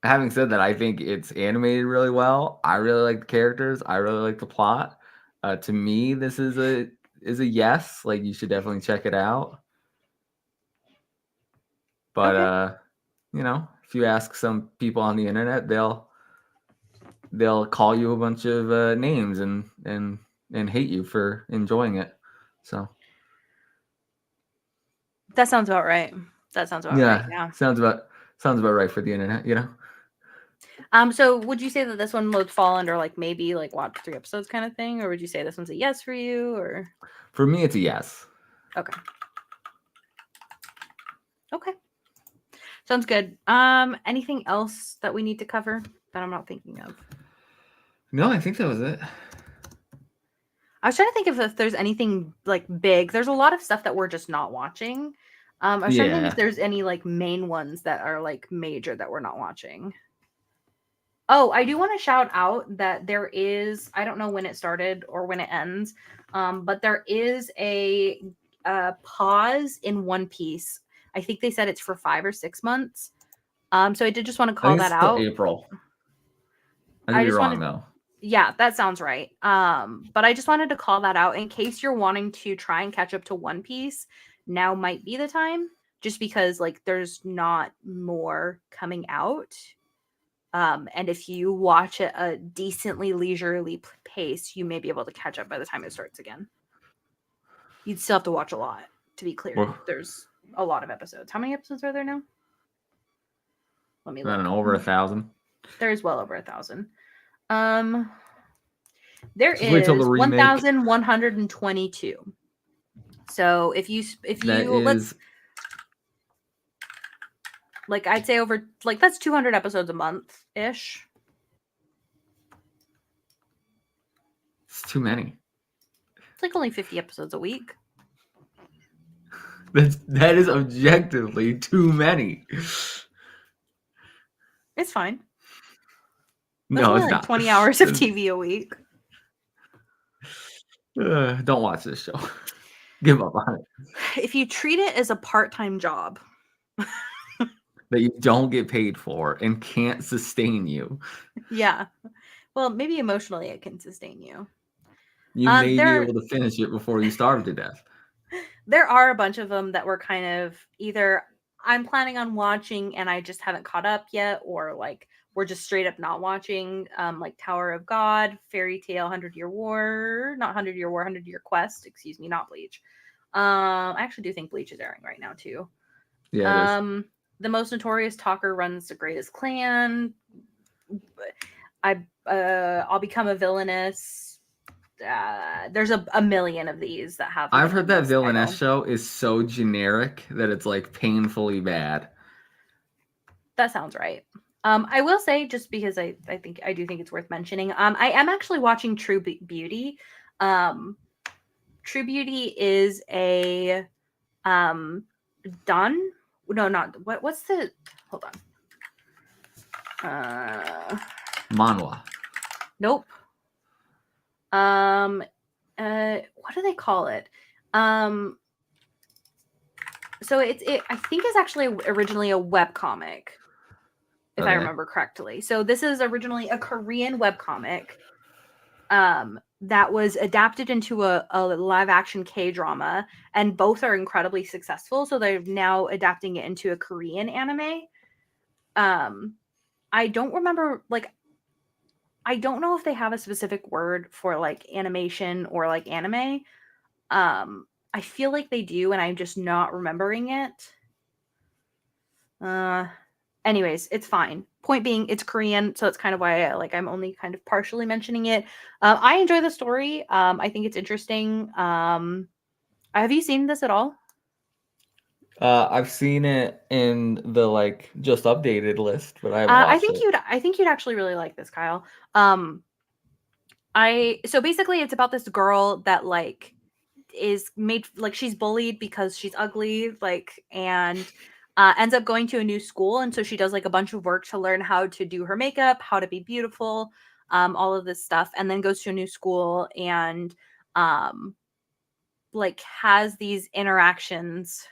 Having said that, I think it's animated really well. I really like the characters. I really like the plot. To me, this is a yes. Like, you should definitely check it out. But Okay. if you ask some people on the internet, they'll call you a bunch of names and hate you for enjoying it. So That sounds about right. That sounds about right. yeah, Yeah. sounds about right for the internet. So would you say that this one would fall under like maybe like watch 3 episodes kind of thing, or would you say this one's a yes for you? Or For me, it's a yes. okay, okay, sounds good. Anything else that we need to cover that I'm not thinking of? No, I think that was it. I was trying to think if there's anything like big. There's a lot of stuff that we're just not watching. I was trying to think if Yeah. there's any like main ones that are like major that we're not watching. Oh, I do want to shout out that there is, I don't know when it started or when it ends, but there is a pause in One Piece. I think they said it's for 5 or 6 months. So I did just want to I call think it's that still out. April. I could I be just wrong wanted, though. yeah, that sounds right. But I just wanted to call that out in case you're wanting to try and catch up to One Piece. Now might be the time, just because like there's not more coming out. And if you watch at a decently leisurely pace, you may be able to catch up by the time it starts again. You'd still have to watch a lot, to be clear. Well, There's a lot of episodes. How many episodes are there now? Let me I don't look. know, over 1,000. There's well over 1,000. Um, there Just wait till the is remake. 1,122. So if That you let's is like I'd say over like that's 200 episodes a month ish. it's too many. It's like only 50 episodes a week. That is objectively too many. It's fine. That's No, only it's like not. 20 hours of TV a week. Don't watch this show. Give up on it. If you treat it as a part-time job, That you don't get paid for and can't sustain you. yeah. Well, maybe emotionally it can sustain you. You may be There able to finish it before you starve to death. there are a bunch of them that were kind of either I'm planning on watching and I just haven't caught up yet, or like we're just straight up not watching. Like Tower of God, Fairy Tale, 100 Year War, not 100 Year War, 100 Year Quest. Excuse me, not Bleach. I actually do think Bleach is airing right now too. Yeah, it is. The Most Notorious Talker runs the Greatest Clan. I'll become a villainess. There's a million of these that have like I've an heard that endless Villainess title. show is so generic that it's like painfully bad. That sounds right. I will say, just because I do think it's worth mentioning. I am actually watching True Beauty. True Beauty is a done. No, not what's the hold on. Manhwa. Nope. What do they call it? So I think it's actually originally a web comic, if I Okay. remember correctly. So this is originally a Korean web comic that was adapted into a live action K-drama, and both are incredibly successful. So they're now adapting it into a Korean anime. I don't remember, like, I don't know if they have a specific word for like animation or like anime. I feel like they do, and I'm just not remembering it. Anyways, it's fine. Point being, it's Korean, so it's kind of why I'm only kind of partially mentioning it. I enjoy the story. I think it's interesting. Have you seen this at all? I've seen it in the like just updated list, but I haven't watched it. I think you'd actually really like this, Kyle. So basically it's about this girl that is made she's bullied because she's ugly, and ends up going to a new school, and so she does a bunch of work to learn how to do her makeup, how to be beautiful, all of this stuff, and then goes to a new school and um has these interactions.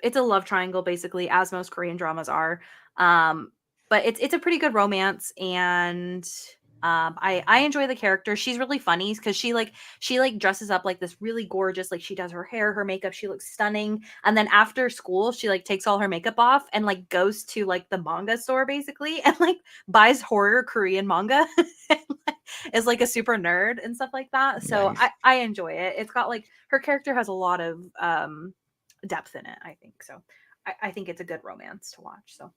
It's a love triangle basically, as most Korean dramas are. Um, but it's a pretty good romance, and I enjoy the character. She's really funny because she dresses up like this really gorgeous. She does her hair, her makeup. She looks stunning. And then after school, she takes all her makeup off and goes to the manga store basically, and buys horror Korean manga. And, is a super nerd and stuff like that. So Nice. I enjoy it. It's got her character has a lot of depth in it, I think. So I think it's a good romance to watch. So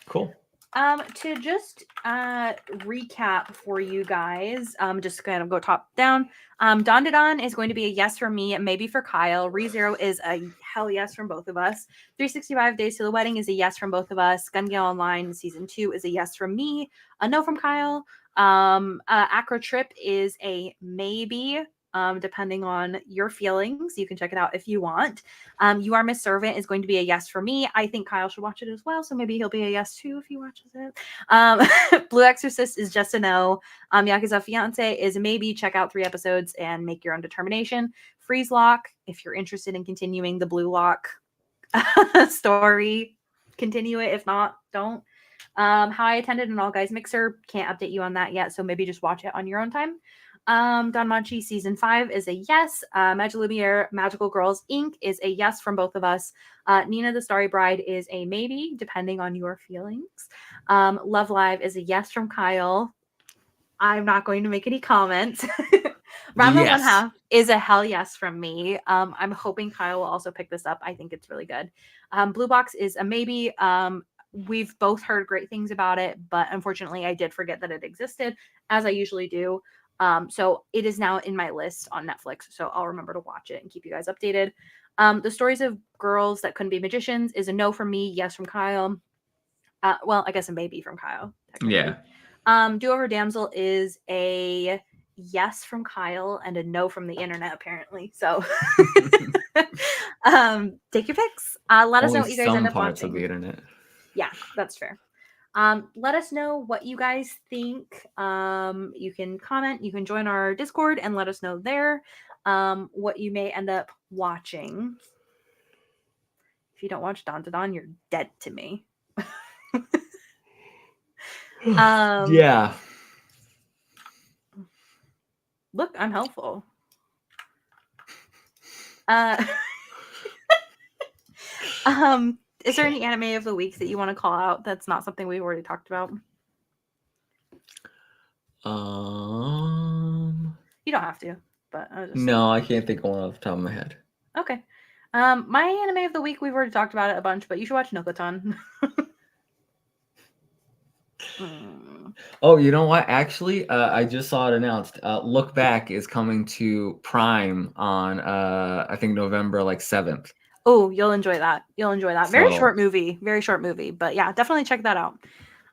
Cool. to just recap for you guys, just kind of go top down. Don Don is going to be a yes from me, maybe for Kyle. ReZero is a hell yes from both of us. 365 Days to the Wedding is a yes from both of us. Gun Gale Online season 2 is a yes from me, a no from Kyle. Acro Trip is a maybe, depending on your feelings. You can check it out if you want. You Are Miss Servant is going to be a yes for me. I think Kyle should watch it as well, so maybe he'll be a yes too if he watches it. Blue Exorcist is just a no. Yakuza Fiance is a maybe. Check out 3 episodes and make your own determination. Freeze Lock, if you're interested in continuing the Blue Lock story, continue it. If not, don't. How I Attended an All Guys Mixer, can't update you on that yet, so maybe just watch it on your own time. Danmachi season 5 is a yes. Magic Lumiere Magical Girls Inc. is a yes from both of us. Nina the Starry Bride is a maybe, depending on your feelings. Love Live is a yes from Kyle. I'm not going to make any comments. Ranma One Half is a hell yes from me. I'm hoping Kyle will also pick this up. I think it's really good. Blue Box is a maybe. We've both heard great things about it, but unfortunately I did forget that it existed, as I usually do. So it is now in my list on Netflix, so I'll remember to watch it and keep you guys updated. The Stories of Girls That Couldn't Be Magicians is a no from me, yes from Kyle. Well, I guess a maybe from Kyle, technically. Yeah. Do Over Damsel is a yes from Kyle and a no from the internet, apparently. So take your picks. Let us know what you guys end up parts watching. Of the internet. Yeah, that's fair. Let us know what you guys think. You can comment, you can join our Discord and let us know there what you may end up watching. If you don't watch Don to Don, you're dead to me. Yeah. Look, I'm helpful. Is there any anime of the weeks that you want to call out that's not something we've already talked about? You don't have to, but no, I can't think of one off the top of my head. Okay. My anime of the week, we've already talked about it a bunch, but you should watch Nokotan. Oh, you know what? Actually, I just saw it announced. Look Back is coming to Prime on I think November 7th. Oh, you'll enjoy that. You'll enjoy that. Very short movie. Very short movie. But yeah, definitely check that out.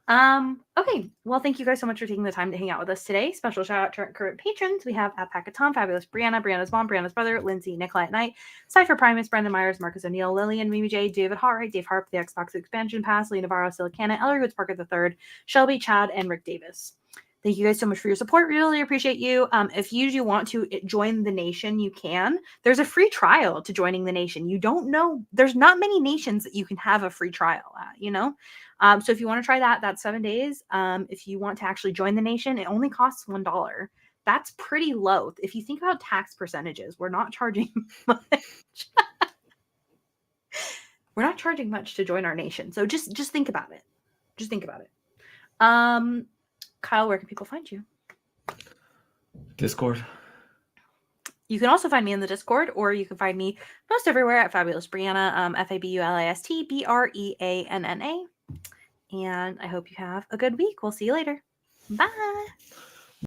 Okay. Well, thank you guys so much for taking the time to hang out with us today. Special shout out to our current patrons. We have at Packaton, Fabulous Breanna, Brianna's mom, Brianna's brother, Lindsay, Nikolai at Night, Cypher Primus, Brendan Myers, Marcus O'Neill, Lillian, Mimi J, David Hartwright, Dave Harp, the Xbox Expansion Pass, Lee Navarro, Silicana, Ellery Woods Parker III, Shelby, Chad, and Rick Davis. Thank you guys so much for your support. Really appreciate you. If you do want to join the nation, you can. There's a free trial to joining the nation. You don't know. There's not many nations that you can have a free trial at, So if you want to try that, that's 7 days. If you want to actually join the nation, it only costs $1. That's pretty low. If you think about tax percentages, we're not charging much. We're not charging much to join our nation. So just think about it. Just think about it. Kyle, where can people find you? Discord. You can also find me in the Discord, or you can find me most everywhere at Fabulous Breanna, FabulistBreanna. And I hope you have a good week. We'll see you later. Bye.